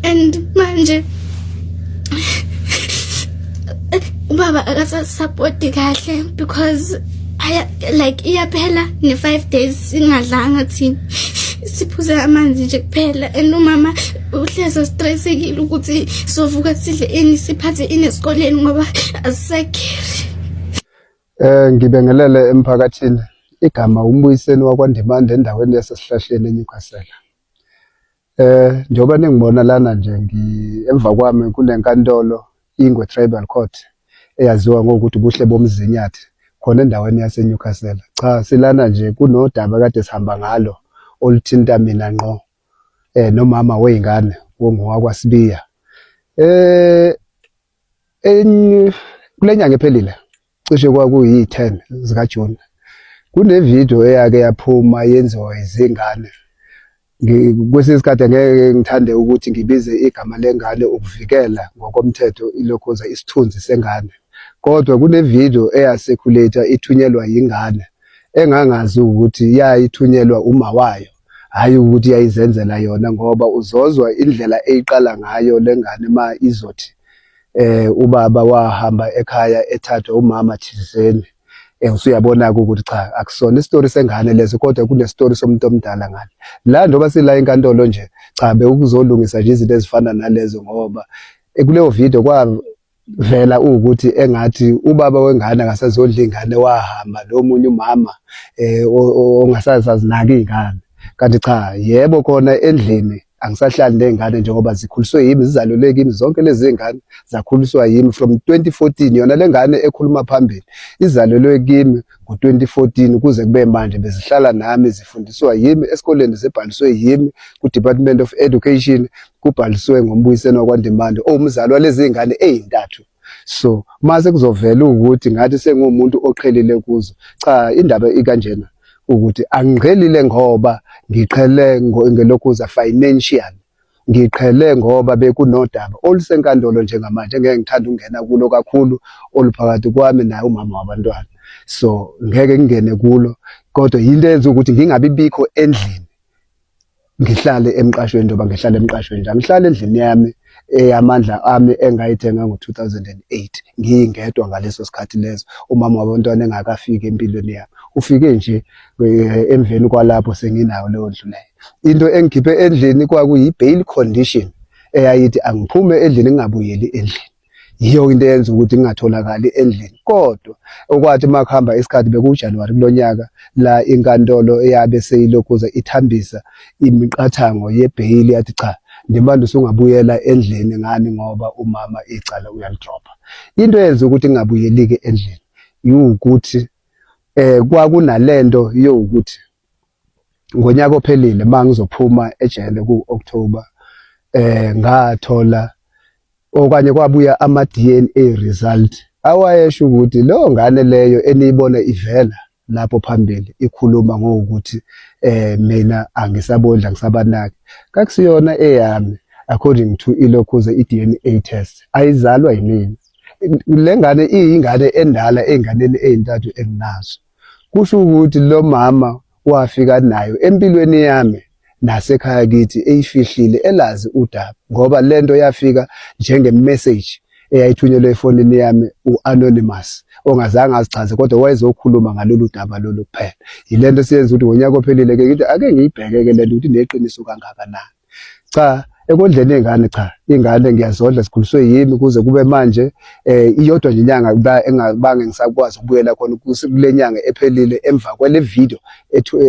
and manje ubaba akasasupport kahle because like iyaphela ne5 days singadlanga thina siphuza amanzi nje kuphela and umama uhleza stressekile ukuthi sovuka sidle ini siphathe ini esikoleni ngoba asisekhere. Ngibengelele emphakathini igama umbuyiseni wakwaNdimande endaweni yasesihlahleni eNyukhasela. Njengoba ningibona lana nje emva kwami kunenkantolo Ingwe Tribal Court eyaziwa ngokuthi ubuhle bomzinyathi khona endaweni yaseNyukhasela. Cha silana nje kunodaba kade sihamba ngalo oluthinta mina ngqo nomama weingane wongowakwaSibiya. Kulenyanga ephelile cishe kwakuyi10 zika June kune video eyake yaphuma yenziwa izingane. Kwesinye isikhathi ngeke ngithande ukuthi ngibize igama lengane ukuvikela ngokomthetho ilokhoza isithunzi sengane, kodwa kune video eyaseculator ithunyelwa yingane engangazi ukuthi yayithunyelwa uma wayo, hayi ukuthi yayizenzela yona, ngoba uzozwa indlela eyiqala ngayo lengane ma izothi ubaba wahamba ekhaya ethathwa umama thizeni. Usuyabona ukuthi cha akusona istory sengane leso, kodwa kune story somuntu omdala ngale. La ndoba sila enkantolo nje cha bekuzolungisa nje izinto ezifana nalezo, ngoba kuleyo video kwavela ukuthi engathi ubaba wengane akasazodla ingane wahamba lo munye umama ongasazinaki ingane. Kanti cha, yebo khona endlini angisahlali nengane njengoba zikhuliswe yimi, zizalelwe kimi zonke lezi ngane zakhuliswa yimi from 2014. Yona lengane ekhuluma phambili izalelwe kimi ngo2014 kuze kube manje bezihlala nami, zifundiswa yimi esikoleni, zibhaliswe yimi ku Department of Education, kubhaliswe ngombuyiseni wakwaNdimande owumzali walezi ngane ezintathu. So mase kuzovela ukuthi ngathi sengumuntu oqhelile kuzo, cha indaba ikanjena ukuthi angiqhelile ngoba ngiqhele ngelokhuza financial, ngiqhele ngoba bekunodaba olusenkantolo njengamanje. Ngeke ngithanda ukungena kulo kakhulu oluphakathi kwami naye umama wabantwana, so ngeke ngingene kulo, kodwa yinto eyenza ukuthi ngingabi bikho endlini ngihlale emqashweni njengoba ngihlale emqashweni nje. Ngihlale endlini yami eyamandla ami engayithenga ngo2008 ngiyingedwa ngaleso sikhathi leso, umama wabantwana engakafiki empilweni yami. Ufike nje emveni kwalapho senginayo leyo ndlu leyo. Into engikhiphe endlini kwakuyi bail condition eyayithi angiphume endlini ngingabuyeli endlini. Yiyo into eyenza ukuthi ngingatholakali endlini, kodwa okwathi makuhamba isikhathi bekuJanuary kulonyaka la inkantolo eyabe seyilokhuza ithambisa imiqathango yebail yathi cha Ndimande usungabuyela endlini ngani ngoba umama icala uyalidropa. Into eyenza ukuthi ngingabuyeli ke endlini ukuthi kwakunalento yokuthi ngonyaka ophelile mangizophuma ejele ku-October ngathola okanye kwabuya ama-DNA result awayesho ukuthi leyo ngane leyo eniyibona ivela lapho phambili ikhuluma ngokuthi mina angisabondla ngisabanaki kakusiyona eyami according to ilokhuze i-DNA test ayizalwa yimina. Lengane iyingane endala einganeni ezintathu enginazo. Kusho ukuthi lo mama wafika nayo empilweni yami nasekhaya kithi eyifihlile elazi udaba, ngoba lento yafika njenge message eyayithunyelwe efonini yami u-anonymous ongazange azichaze, kodwa wayezokhuluma ngalolu daba lolu kuphela. Yilento siyenza ukuthi ngonyaka ophelile ke ngithi ake ngiyibhekeke lento ukuthi neqiniso kangakanani. Cha ekondleni ingane, cha ingane ngiyazodla sikhuliswe yimi kuze kube manje iyodwa nje inyanga engabange ngisakwazi ukubuyela khona kule nyanga ephelile emva kwale video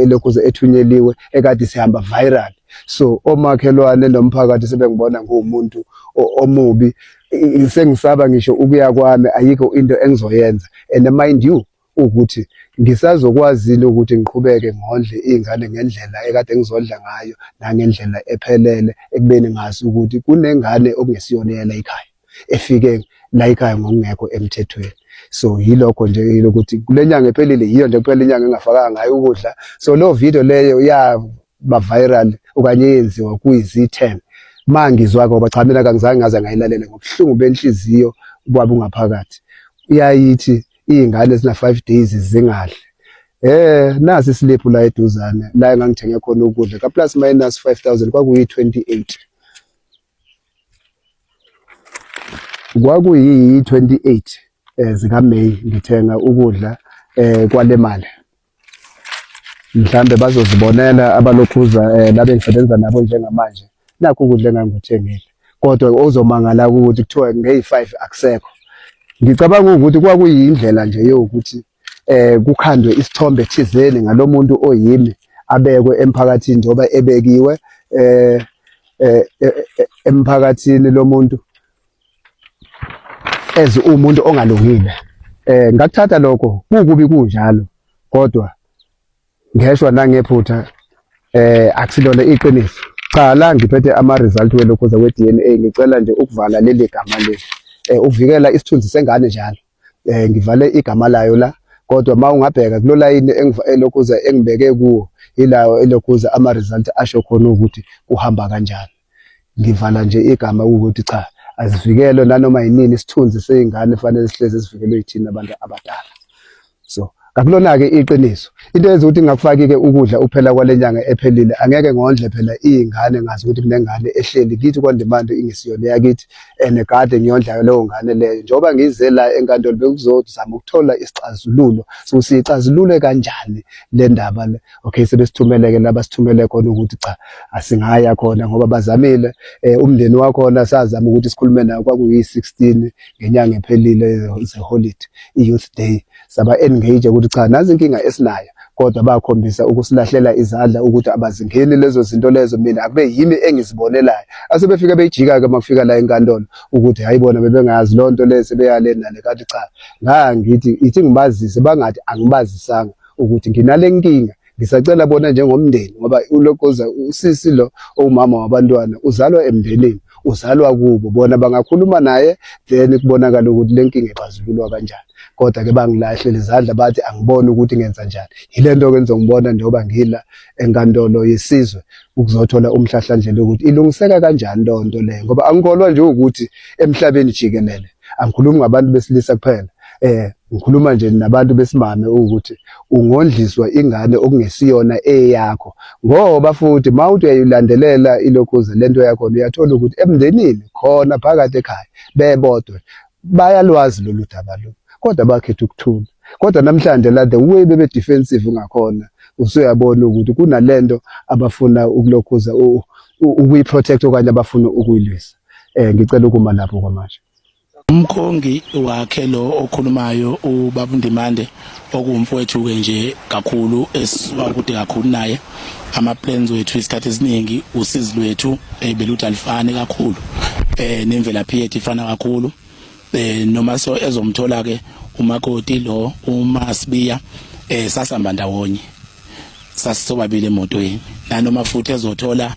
lokhuze ethunyeliwe ekade sihamba viral. So omakhelwane nomphakathi sebengibona ngumuntu omubi, sengisaba ngisho ukuya kwami ayikho into engizoyenza. And mind you ukuthi ngisazokwazile ukuthi ngiqhubeke ngondle izingane ngendlela ekade ngizodla ngayo nangendlela ephelele, ekubeni ngazi ukuthi kunengane okungesiyona la ekhaya efike la ekhaya ngokungekho emthethweni. So yilokho nje ukuthi kule nyanga ephelile yiyo nje kuphela inyanga engafakanga ngayo ukudla. So lo video leyo yaba viral okanye yenziwa kuyizi10 mangizwa ngoba cha mina kangizange ngaze ngayilalela ngobuhlungu benhliziyo kwabe ungaphakathi. Iyayithi izingane ezina 5 days zingadle. Nasi slip la eduzane la engangithenge khona ukudla ka plus minus 5000 kwakuyi 28. kwakuyi 28 zika May ngithenga ukudla kwale mali mhlambe bazozibonela abalokhuza labe ngisebenza nabo njengamanje nakho ukudla engangikuthengile kodwa ozomangala ukuthi kuthiwa ngey5 akusekho ngicabanga ukuthi kwakuyindlela nje yokuthi kukhandwe isithombe thizeni ngalomuntu oyimi abekwe emphakathini njoba ebekiwe emphakathini lomuntu eze umuntu ongalungile ngakuthatha lokho kukubi kunjalo kodwa ngeshwa nangephutha akusilona iqiniso cha la ngiphethe ama result welokhuza we DNA ngicela nje ukuvala leli gama leli uvikela isithunzi sengane njalo ngivale igama layo la kodwa mawungabheka kulo line elokhuza engibeke kuwo ilawo elokhuza ama result asho khona ukuthi uhamba kanjani ngivala nje igama ukuthi cha azivikele nanoma yinini isithunzi sezingane fanele sihleze sivikelwe yithina abantu abadala so akulona ke iqiniso into eyenza ukuthi ngakufaki ke ukudla uphela kwalenyanga ephelile angeke ngondle phela izingane ngazi ukuthi kunengane ehleli kithi kwandimande ingisiyona yakithi enegade ngiyondla leyo ngane leyo njoba ngize la enkantolo bekuzozama ukuthola isixazululo so siyixazulule kanjani le ndaba le okay sebesithumeleke labasithumele khona ukuthi cha asingaya khona ngoba bazamile umndeni wakhona sazama ukuthi sikhulume nayo kwakuyi16 ngenyanga ephelile ze holiday i-youth day saba engage ukuthi cha nazi inkinga esinayo kodwa bakhombisa ukusilahlela izandla ukuthi abazingeni lezo zinto lezo mina akube yimi engizibonelayo asebefika bejika ke makufika la enkantolo ukuthi hayibona bebengazi lonto lese beyalena le kanti cha ngithi ithi ngibazise bangathi angibazisanga ukuthi nginale nkinga ngisacela bona njengomndeni ngoba ulokhoza usisi lo umama wabantwana uzalwa emndenini uzalwa kubo bona bangakhuluma naye then kubonakala ukuthi le nkinga ixazululwa kanjani kodwa ke bangilahle izandla bathi angiboni ukuthi ngenza njani yilento ke ngizongibona njengoba ngila enkantolo yesizwe ukuzothola umhlahlandlela ukuthi ilungiseka kanjani lonto le ngoba angikholwa nje ukuthi emhlabeni jikelele angikhulumi ngabantu besilisa kuphela ngikhuluma nje nabantu besimame ukuthi ungondliswa ingane okungesiyona eyakho ngoba futhi mawuthi uyayilandelela ilokhuza lento yakho uyathola ukuthi emndenini khona phakathi ekhaya bebodwe bayalwazi lolu daba lo kodwa bakhetha ukuthula kodwa namhlanje la the way bebe defensive ngakhona usuyabona ukuthi kunalento abafuna ukulokhuza ukuyiprotect okanye abafuna ukuyilwisa ngicela ukuma lapho kwamanje umkhongi wakhe lo okhulumayo ubaba uNdimande okumfowethu ke nje kakhulu esiwakude kakhulu naye ama plans wethu isikhathi esiningi usizi lwethu beluthi alifani kakhulu nemvelaphi yethu ifana kakhulu noma so ezomthola ke umakoti lo uMasibiya sasihamba ndawonye sasisobabili emotweni nanoma futhi ezothola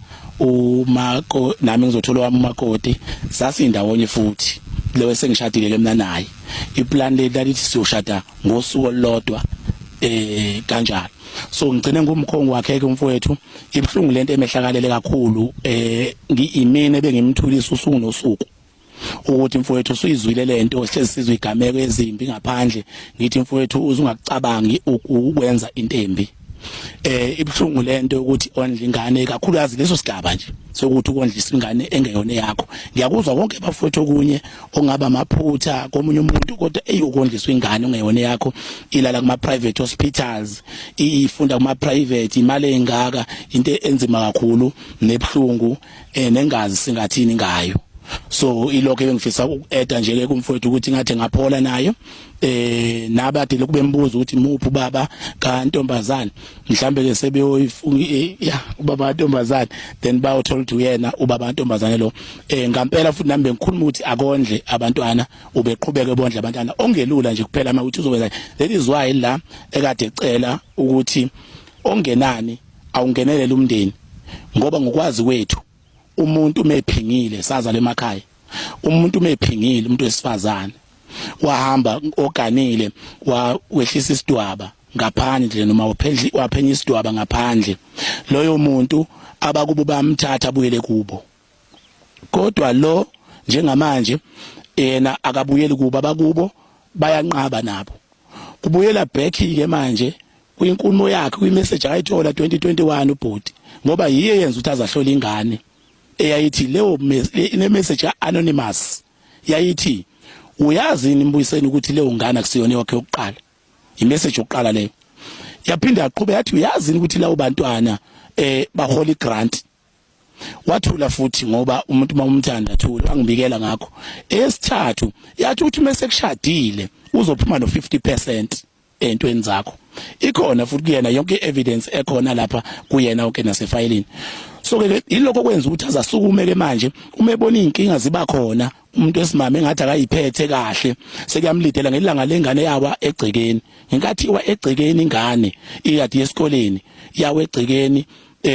nami ngizothola wami umakoti sasindawonye futhi lewe sengishadile ke mina naye iplan le lalithi siyoshada ngosuku olodwa kanjalo so ngicine ngumkhongo wakhe ke umfowethu ibhlungu lento emehlakalele kakhulu ngiyimini ebengimthulisa usuku nosuku ukuthi mfowethu usuyizwile lento sesizwe igameko ezimbi ngaphandle ngithi mfowethu uzungakucabangi ukwenza into embi ibhlungu lento ukuthi ondla ingane kakhulukazi leso sigaba nje sokuthi ukondlisa ingane engeyona yakho ngiyakuzwa konke bafowethu okunye ongaba amaphutha komunye umuntu kodwa eyokondliswa ingane ongeyona yakho ilala kuma private hospitals ifunda kuma private imali engaka into enzima kakhulu nebhlungu nengazi singathini ngayo so ilokho ebengifisa ukueda nje ke kumfowethu ukuthi ngathi ngaphola nayo nabade lokube mbuzo ukuthi muphi baba kaNtombazane mhlambe ke sebeyoyifunga ubaba kaNtombazane then bayothola ukuthi uyena ubaba kaNtombazane lo ngampela futhi nami bengikhuluma ukuthi akondle abantwana ubeqhubeke ebondle abantwana ongelula nje kuphela uma uthi uzokwenza that is why la ekade ecela ukuthi ongenani awungenelele umndeni ngoba ngokwazi kwethu umuntu mephingile sazala emakhaya umuntu mephingile umuntu wesifazane wahamba oganile wehlisa isidwaba ngaphandle noma waphenya isidwaba ngaphandle loyo muntu abakubo bamthatha abuyele kubo kodwa lo njengamanje yena akabuyeli kubo abakubo bayanqaba nabo kubuyela back ke manje kwinkulumo yakhe kwi-message ayithola 2021 ubhodi ngoba yiye yenza ukuthi azahlola ingane eyayithi leyo ine message anonymous yayithi uyazi imbuyiseni ukuthi leyo ngane akusiyona yakhe yokuqala imessage yokuqala leyo yaphinda yaqhubeka yathi uyazi ukuthi lawo bantwana bahola igrant wathula futhi ngoba umuntu mawumthanda thula angibikela ngakho esithathu yathi uthi mase kushadile uzophuma no 50% entweni zakho ikhona futhi kuyena yonke evidence ekhona lapha kuyena onke nasefayilini so ke ilokho kwenza ukuthi azasukume ke manje uma ebona inkinga ziba khona umuntu esimame engathi akayiphethe kahle sekuyamlidela ngelanga lengane yawa egcekeni ngenkathi iwa egcekeni ingane iyadi esikoleni yawe egcekeni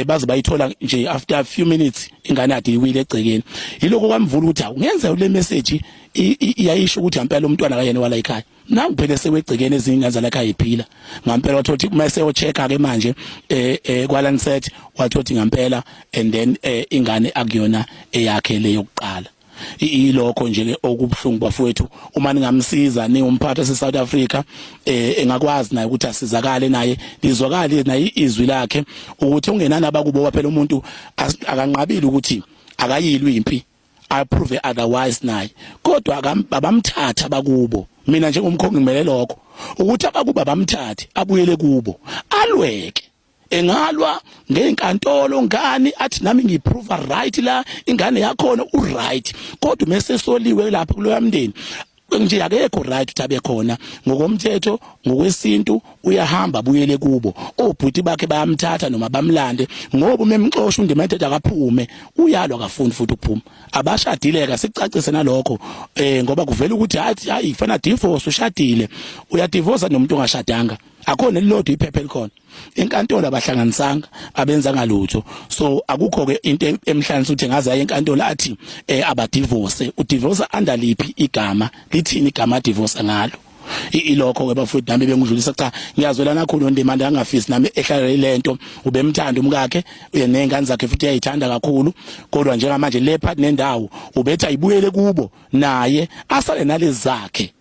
baze bayithola nje after a few minutes ingane yadi iwile egcekeni yiloko kwamvula ukuthi akungenza le message iyayisho ukuthi ngempela umntwana akayena wala ekhaya nangiphele sewegcekeni ezingaza la ekhaya iphila ngempela wathothi uma seyochecka ke manje kwalanset wathothi ngempela and then ingane akuyona eyakhe leyo yokuqala ilokho nje ke okubhlungu bafowethu uma ningamsiza ningumphathi eSouth Africa engakwazi naye ukuthi asizakale naye lizwakale naye izwi lakhe ukuthi ungenana abakubo phela umuntu akanqabile ukuthi akayilwe impi approve otherwise naye kodwa abamthatha abakubo mina njengomkhongi ngimele lokho ukuthi abakuba bamthathe abuyele kubo alweke engalwa ngenkantolo ngani athi nami ngiprove right la ingane yakhona uright kodwa mase soliwe lapha kuloya mndeni nje akekho right utabe khona ngokomthetho ngokwesintu uyahamba buyele kubo obhuti bakhe bayamthatha noma bamlande ngoba umemxosha undimethe akaphume uyalwa kafundi futhi ukuphuma abashadileka sicacise nalokho ngoba kuvela ukuthi hayi ifana divorce ushadile uyadivorce nomuntu ongashadanga akhona lilodwa iphepha likhona enkantolo abahlanganisanga abenza ngalutho so akukho ke into emhlanisi uthi ngaza enkantolo athi abadivorce udivorce under liphi igama lithini igama divorce ngalo ilokho ke bafowethu nami bengidlulisa cha ngiyazwelana kakhulu ndimanda angafisi nami ehlala lento ubemthanda umkakhe nengane zakhe futhi uyayithanda kakhulu kodwa njengamanje le part nendawo ubetha ayibuyele kubo naye asale nalezi zakhe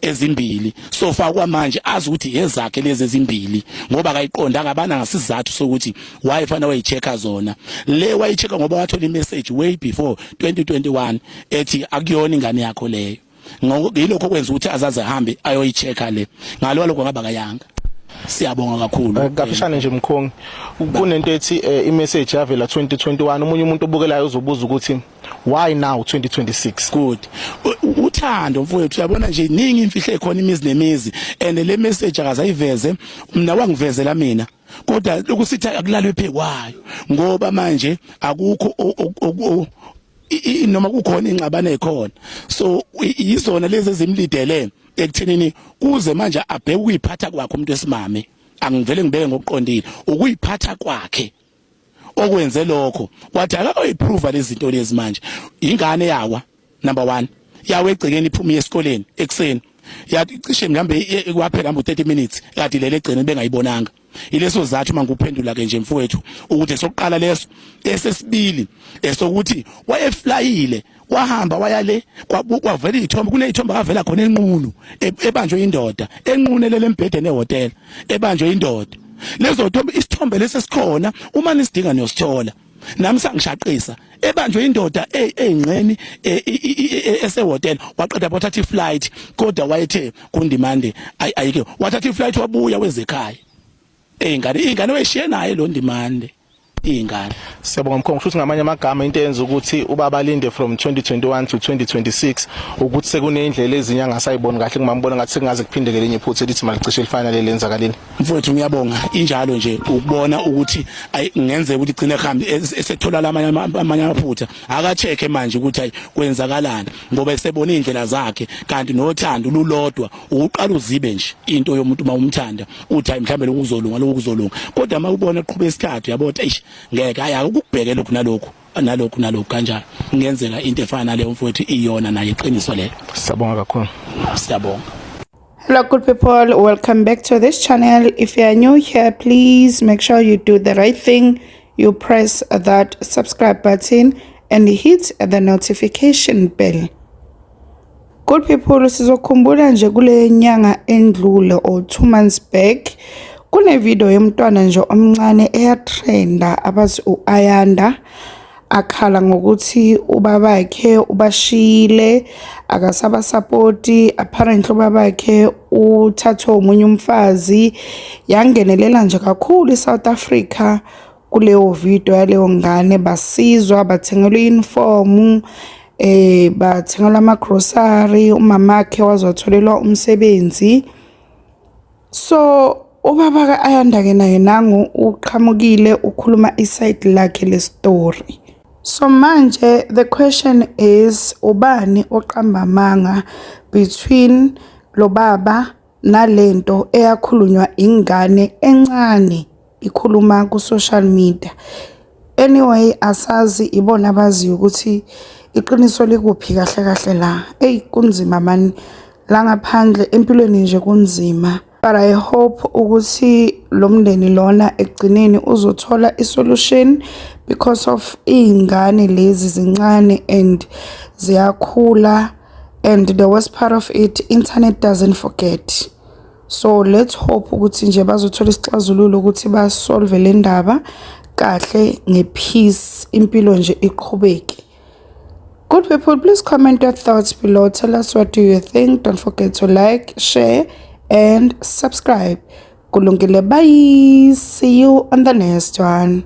ezimbili so fakwa manje azi ukuthi ezakhe lezi ezimbili ngoba akayiqonda ngabana ngasizathu sokuthi why fana wayichecka zona le wayichecka ngoba wathola imessage way before 2021 ethi akuyona ingane yakho leyo ngilokho kwenza ukuthi azaze ahambe ayoyichecka le ngalo lokho ngaba kayanga siyabonga kakhulu ngafishane nje mkhongi kunento ethi imessage yavela 2021 umunye umuntu obukelayo uzobuza ukuthi why now 2026 good uthando mfowethu uyabona nje iningi imfihlo ekhona imizi nemizi and le message akazayiveze mina wangivezela mina kodwa lokusithi akulalwe phekwayo ngoba manje akukho noma kukhona ingxabano ekhona so izona lezi ezimlidele ekuthenini kuze manje abheke ukuyiphatha kwakhe umuntu esimame angivele ngibeke ngokuqondile ukuyiphatha kwakhe okwenze lokho wathi akayiprove lezi zinto lezi manje ingane yawa number 1 yawe egcekeni iphuma esikoleni ekseni yathi cishe mhlambe kwaphela mbo 30 minutes kade lele egcene bengayibonanga ileso zathu manguphendula ke nje mfowethu ukuthi sokuqala leso esesibili esokuthi wayeflyile wahamba wayale kwavela ithombe kuneyithombe avela khona enqunu ebanjwe indoda enqunelele embhedeni ehotel ebanjwe indoda lezo thombe isithombe lesesikhona uma nisidinga niyosithola nami sangishaqisa ebanjwe indoda engceni esehotel waqeda wathatha iflight kodwa wayethe kundimande ayike wathatha iflight wabuya wezekhaya ingane weshiye naye lo ndimande ingane siyabonga mkhongo futhi ngamanye amagama into yenza ukuthi ubaba linde from 2021 to 2026 ukuthi sekunendlela ezinye angasayiboni kahle ngimambona ngathi sekungaze kuphinde kelinye iphutha elithi malicishe lifanele lenzakaleni mfowethu ngiyabonga injalo nje ukubona ukuthi ngenze ukuthi igcine ehambi esethola amanye amaphutha akacheke manje ukuthi hayi kwenzakalana ngoba esebona indlela zakhe kanti nothando lulodwa uqala uzibe nje into yomuntu mawumthanda uthi hayi mhlambe lokuzolunga kodwa mawubona eqhubeka isikhathi yabona eish ngeke aya ukubheke lokhu nalokhu kanjalo ngenzeka into efana leyo mfowethu iyona naye iqiniso lelo siyabonga kakhulu siyabonga. Hello good people, welcome back to this channel. If you are new here, please make sure you do the right thing. You press that subscribe button and hit the notification bell. Good people, sizokhumbula nje kule nyanga endlule or 2 months back kune video yomntwana nje omncane eyatrenda abazi uAyanda akhala ngokuthi ubabakhe ubashile akasaba support. Apparently ubabakhe uthathwe umunye umfazi. Yangenelela nje kakhulu iSouth Africa kuleyo video yaleyo ngane, basizwa, bathengelwa uniform, bathengelwa ama grocery, umamakhe wazotholelwa umsebenzi. So ubaba ayanda ke naye nangu uqhamukile ukhuluma iside lakhe le story. So manje the question is, ubani oqamba amanga between lo baba nalento eyakhulunywa ingane encane ikhuluma ku social media? Anyway, asazi ibona abazi ukuthi iqiniso likuphi kahle kahle la. Kunzima man, la ngaphandle empilweni nje kunzima. But I hope ukuthi lo mndeni lona egcineni uzothola isolution because of ingane lezi zincane and ziyakhula, and the worst part of it, internet doesn't forget. So let's hope ukuthi nje bazothola isixazululo ukuthi basolve le ndaba kahle ngepeace, impilo nje iqhubeke. Good people, please comment your thoughts below. Tell us what do you think. Don't forget to like, share and subscribe. Kulungile, bye. See you on the next one.